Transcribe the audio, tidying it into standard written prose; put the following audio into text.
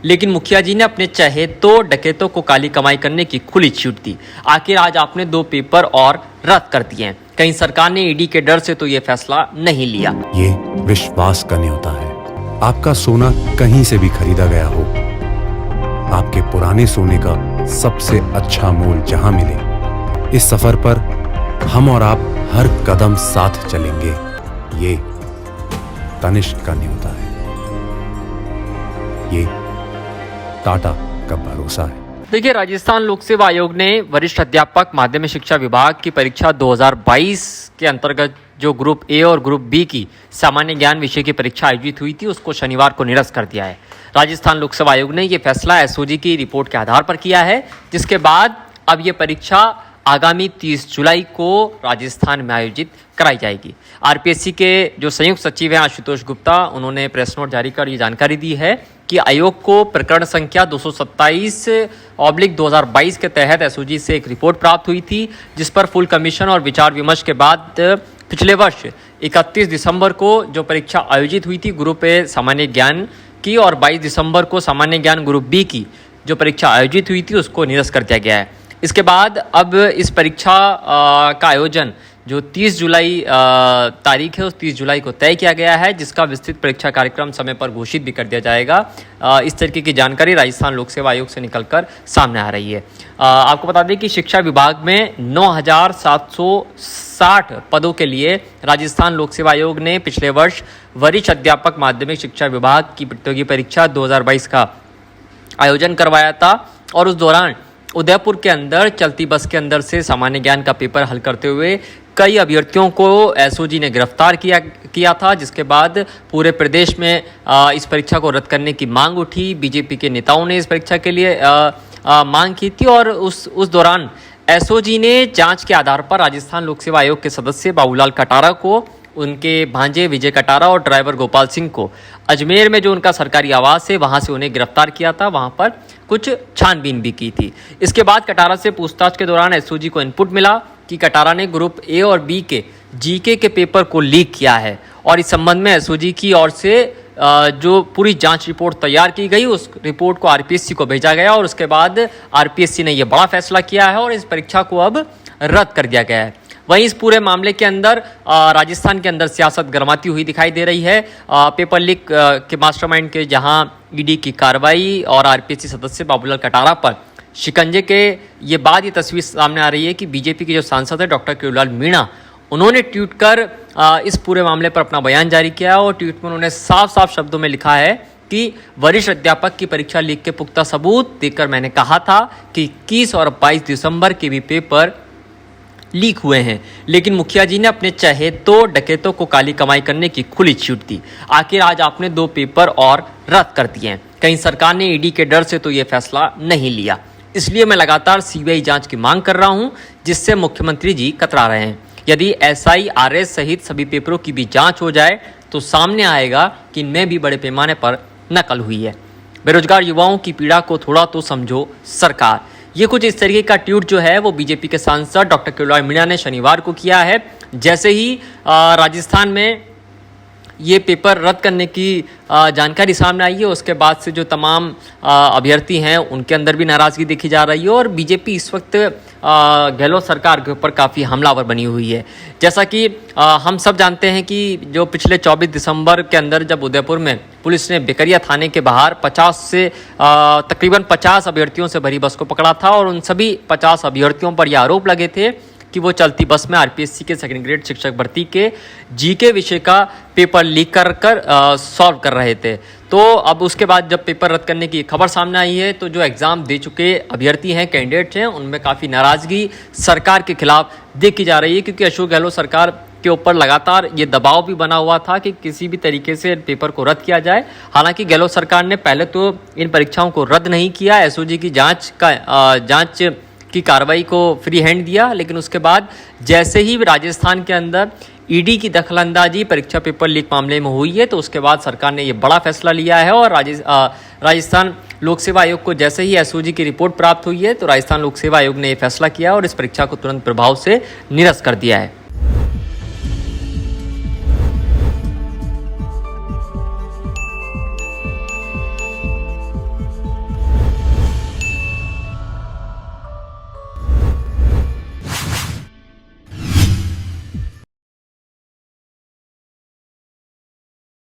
लेकिन मुखिया जी ने अपने चहेतों डकैतों को काली कमाई करने की खुली छूट दी। आखिर आज आपने 2 पेपर और रद्द कर दिए हैं। कहीं सरकार ने ईडी के डर से तो ये फैसला नहीं लिया। ये विश्वास का न्योता है। आपका सोना कहीं से भी खरीदा गया हो, आपके पुराने सोने का सबसे अच्छा मोल जहां मिले, इस सफर पर हम और आप हर कदम साथ चलेंगे। ये तनिष्क का न्योता है, ये टाटा का भरोसा है। देखिए, राजस्थान लोक सेवा आयोग ने वरिष्ठ अध्यापक माध्यमिक शिक्षा विभाग की परीक्षा 2022 के अंतर्गत जो ग्रुप ए और ग्रुप बी की सामान्य ज्ञान विषय की परीक्षा आयोजित हुई थी, उसको शनिवार को निरस्त कर दिया है। राजस्थान लोक सेवा आयोग ने ये फैसला एसओजी की रिपोर्ट के आधार पर किया है, जिसके बाद अब ये परीक्षा आगामी 30 जुलाई को राजस्थान में आयोजित कराई जाएगी। आरपीएससी के जो संयुक्त सचिव हैं आशुतोष गुप्ता, उन्होंने प्रेस नोट जारी कर ये जानकारी दी है कि आयोग को प्रकरण संख्या 227/2022 के तहत एसओजी से एक रिपोर्ट प्राप्त हुई थी, जिस पर फुल कमीशन और विचार विमर्श के बाद पिछले वर्ष 31 दिसंबर को जो परीक्षा आयोजित हुई थी ग्रुप ए सामान्य ज्ञान की और 22 दिसंबर को सामान्य ज्ञान ग्रुप बी की जो परीक्षा आयोजित हुई थी उसको निरस्त कर दिया गया है। इसके बाद अब इस परीक्षा का आयोजन जो 30 जुलाई तारीख है, उस 30 जुलाई को तय किया गया है, जिसका विस्तृत परीक्षा कार्यक्रम समय पर घोषित भी कर दिया जाएगा। इस तरीके की जानकारी राजस्थान लोक सेवा आयोग से निकलकर सामने आ रही है। आपको बता दें कि शिक्षा विभाग में 9,760 पदों के लिए राजस्थान लोक सेवा आयोग ने पिछले वर्ष वरिष्ठ अध्यापक माध्यमिक शिक्षा विभाग की प्रतियोगी परीक्षा 2022 का आयोजन करवाया था और उस दौरान उदयपुर के अंदर चलती बस के अंदर से सामान्य ज्ञान का पेपर हल करते हुए कई अभ्यर्थियों को एसओजी ने गिरफ्तार किया था, जिसके बाद पूरे प्रदेश में इस परीक्षा को रद्द करने की मांग उठी। बीजेपी के नेताओं ने इस परीक्षा के लिए मांग की थी और उस दौरान एसओजी ने जांच के आधार पर राजस्थान लोक सेवा आयोग के सदस्य बाबूलाल कटारा को, उनके भांजे विजय कटारा और ड्राइवर गोपाल सिंह को अजमेर में जो उनका सरकारी आवास है वहां से उन्हें गिरफ्तार किया था। वहां पर कुछ छानबीन भी की थी। इसके बाद कटारा से पूछताछ के दौरान एसओजी को इनपुट मिला कि कटारा ने ग्रुप ए और बी के जीके के पेपर को लीक किया है और इस संबंध में एसओजी की ओर से जो पूरी जांच रिपोर्ट तैयार की गई, उस रिपोर्ट को आरपीएससी को भेजा गया और उसके बाद आरपीएससी ने यह बड़ा फैसला किया है और इस परीक्षा को अब रद्द कर दिया गया है। वहीं इस पूरे मामले के अंदर राजस्थान के अंदर सियासत गरमाती हुई दिखाई दे रही है। पेपर लीक के मास्टरमाइंड के जहां ईडी की कार्रवाई और आरपीएससी सदस्य बाबूलाल कटारा पर शिकंजे के ये बाद ये तस्वीर सामने आ रही है कि बीजेपी के जो सांसद है डॉक्टर केयूरलाल मीणा, उन्होंने ट्वीट कर इस पूरे मामले पर अपना बयान जारी किया और ट्वीट में उन्होंने साफ साफ शब्दों में लिखा है कि वरिष्ठ अध्यापक की परीक्षा लीक के पुख्ता सबूत देकर मैंने कहा था कि 21 और 22 दिसंबर के भी पेपर लीक हुए हैं, लेकिन मुखिया जी ने अपने चहेतों डकैतों को काली कमाई करने की खुली छूट दी। आखिर आज आपने 2 पेपर और रद्द कर दिए हैं। कहीं सरकार ने ईडी के डर से तो ये फैसला नहीं लिया, इसलिए मैं लगातार सीबीआई जांच की मांग कर रहा हूं, जिससे मुख्यमंत्री जी कतरा रहे हैं। यदि एसआईआरएस सहित सभी पेपरों की भी जांच हो जाए तो सामने आएगा कि इनमें भी बड़े पैमाने पर नकल हुई है। बेरोजगार युवाओं की पीड़ा को थोड़ा तो समझो सरकार। ये कुछ इस तरीके का ट्वीट जो है वो बीजेपी के सांसद डॉक्टर केयूरलाल मीणा ने शनिवार को किया है। जैसे ही राजस्थान में ये पेपर रद्द करने की जानकारी सामने आई है, उसके बाद से जो तमाम अभ्यर्थी हैं उनके अंदर भी नाराज़गी देखी जा रही है और बीजेपी इस वक्त गहलोत सरकार के ऊपर काफ़ी हमलावर बनी हुई है। जैसा कि हम सब जानते हैं कि जो पिछले 24 दिसंबर के अंदर जब उदयपुर में पुलिस ने बेकरिया थाने के बाहर 50 से तकरीबन 50 अभ्यर्थियों से भरी बस को पकड़ा था और उन सभी 50 अभ्यर्थियों पर यह आरोप लगे थे कि वो चलती बस में आरपीएससी के सेकंड ग्रेड शिक्षक भर्ती के जीके विषय का पेपर लीक कर सॉल्व कर रहे थे। तो अब उसके बाद जब पेपर रद्द करने की खबर सामने आई है तो जो एग्ज़ाम दे चुके अभ्यर्थी हैं, कैंडिडेट्स हैं, उनमें काफ़ी नाराज़गी सरकार के खिलाफ देखी जा रही है, क्योंकि अशोक गहलोत सरकार के ऊपर लगातार ये दबाव भी बना हुआ था कि किसी भी तरीके से पेपर को रद्द किया जाए। हालांकि गहलोत सरकार ने पहले तो इन परीक्षाओं को रद्द नहीं किया, एसओजी की जांच की कार्रवाई को फ्री हैंड दिया, लेकिन उसके बाद जैसे ही राजस्थान के अंदर ईडी की दखलंदाजी परीक्षा पेपर लीक मामले में हुई है तो उसके बाद सरकार ने ये बड़ा फैसला लिया है और राजस्थान लोक सेवा आयोग को जैसे ही एसओजी की रिपोर्ट प्राप्त हुई है तो राजस्थान लोक सेवा आयोग ने ये फैसला किया और इस परीक्षा को तुरंत प्रभाव से निरस्त कर दिया है।